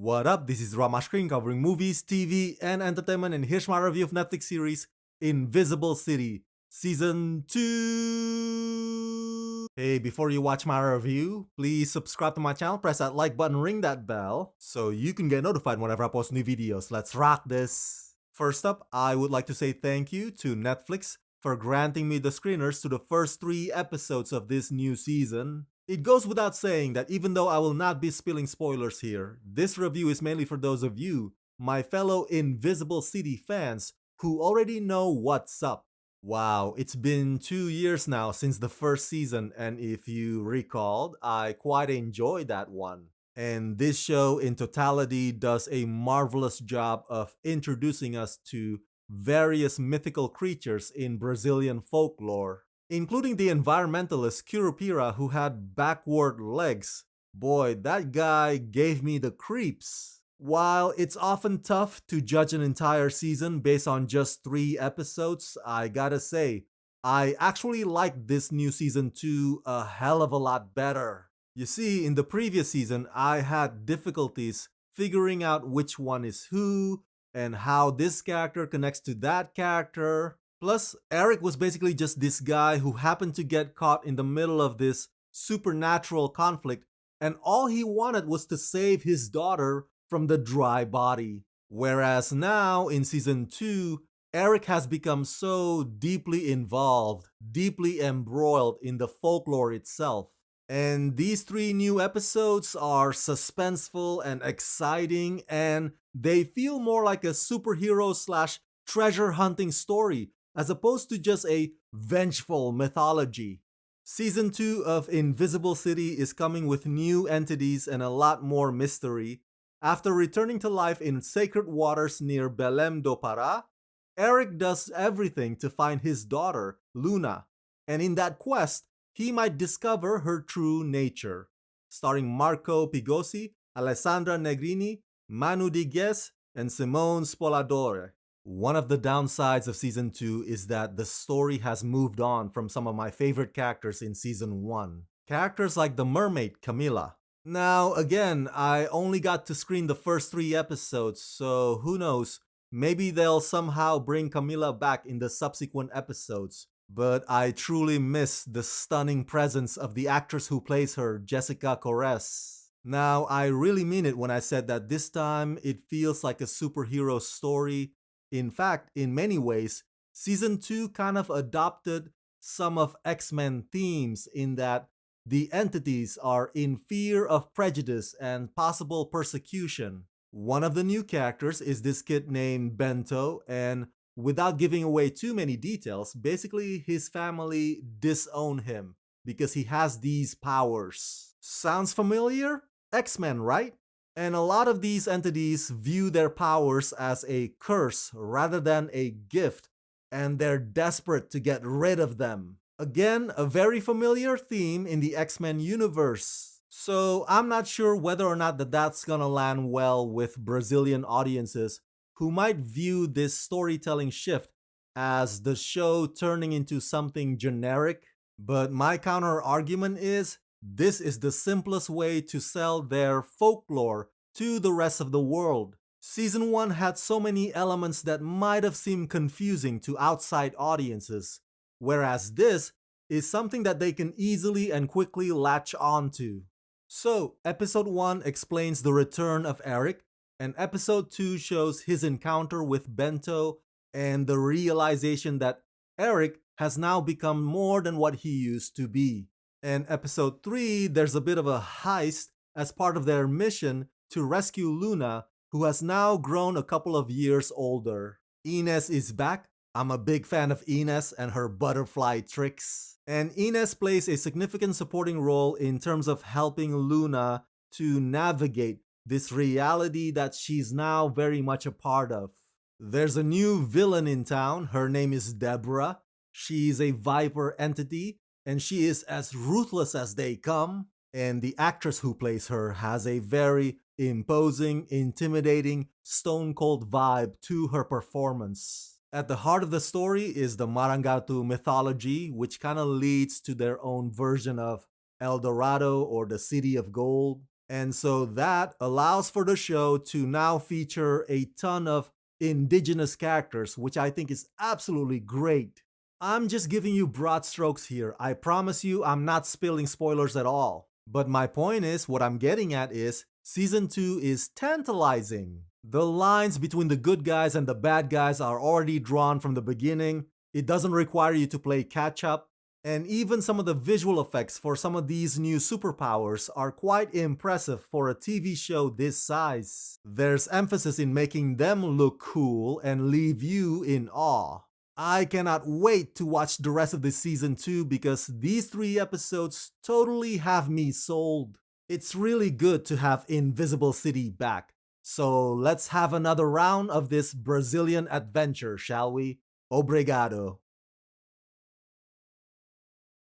What up? This is Ramashkrin covering movies, TV, and entertainment, and here's my review of Netflix series Invisible City Season 2. Hey, before you watch my review, please subscribe to my channel, press that like button, ring that bell, so you can get notified whenever I post new videos. Let's rock this! First up, I would like to say thank you to Netflix for granting me the screeners to the first 3 episodes of this new season. It goes without saying that even though I will not be spilling spoilers here, this review is mainly for those of you, my fellow Invisible City fans, who already know what's up. Wow, it's been 2 years now since the first season, and if you recalled, I quite enjoyed that one. And this show in totality does a marvelous job of introducing us to various mythical creatures in Brazilian folklore, including the environmentalist Curupira who had backward legs. Boy, that guy gave me the creeps. While it's often tough to judge an entire season based on just 3 episodes, I gotta say, I actually liked this new season 2 a hell of a lot better. You see, in the previous season, I had difficulties figuring out which one is who and how this character connects to that character. Plus, Eric was basically just this guy who happened to get caught in the middle of this supernatural conflict, and all he wanted was to save his daughter from the dry body. Whereas now, in season 2, Eric has become so deeply involved, deeply embroiled in the folklore itself. And these 3 new episodes are suspenseful and exciting, and they feel more like a superhero slash treasure hunting story as opposed to just a vengeful mythology. Season 2 of Invisible City is coming with new entities and a lot more mystery. After returning to life in sacred waters near Belém do Pará, Eric does everything to find his daughter, Luna, and in that quest, he might discover her true nature. Starring Marco Pigossi, Alessandra Negrini, Manu Dieguez, and Simone Spoladore. One of the downsides of Season 2 is that the story has moved on from some of my favorite characters in Season 1. Characters like the mermaid, Camila. Now, again, I only got to screen the first 3 episodes, so who knows, maybe they'll somehow bring Camila back in the subsequent episodes. But I truly miss the stunning presence of the actress who plays her, Jessica Corres. Now, I really mean it when I said that this time it feels like a superhero story. In fact, in many ways, Season 2 kind of adopted some of X-Men themes in that the entities are in fear of prejudice and possible persecution. One of the new characters is this kid named Bento, and without giving away too many details, basically his family disown him because he has these powers. Sounds familiar? X-Men, right? And a lot of these entities view their powers as a curse rather than a gift, and they're desperate to get rid of them. Again, a very familiar theme in the X-Men universe. So I'm not sure whether or not that's gonna land well with Brazilian audiences who might view this storytelling shift as the show turning into something generic. But my counter argument is, this is the simplest way to sell their folklore to the rest of the world. Season 1 had so many elements that might have seemed confusing to outside audiences, whereas this is something that they can easily and quickly latch onto. So, episode 1 explains the return of Eric, and episode 2 shows his encounter with Bento and the realization that Eric has now become more than what he used to be. And episode 3, there's a bit of a heist as part of their mission to rescue Luna, who has now grown a couple of years older. Ines is back. I'm a big fan of Ines and her butterfly tricks. And Ines plays a significant supporting role in terms of helping Luna to navigate this reality that she's now very much a part of. There's a new villain in town. Her name is Deborah. She's a Viper entity, and she is as ruthless as they come. And the actress who plays her has a very imposing, intimidating, stone-cold vibe to her performance. At the heart of the story is the Marangatu mythology, which kind of leads to their own version of El Dorado or the City of Gold. And so that allows for the show to now feature a ton of indigenous characters, which I think is absolutely great. I'm just giving you broad strokes here. I promise you, I'm not spilling spoilers at all. But my point is, what I'm getting at is, season 2 is tantalizing. The lines between the good guys and the bad guys are already drawn from the beginning. It doesn't require you to play catch up. And even some of the visual effects for some of these new superpowers are quite impressive for a TV show this size. There's emphasis in making them look cool and leave you in awe. I cannot wait to watch the rest of this season 2 because these 3 episodes totally have me sold. It's really good to have Invisible City back. So let's have another round of this Brazilian adventure, shall we? Obrigado.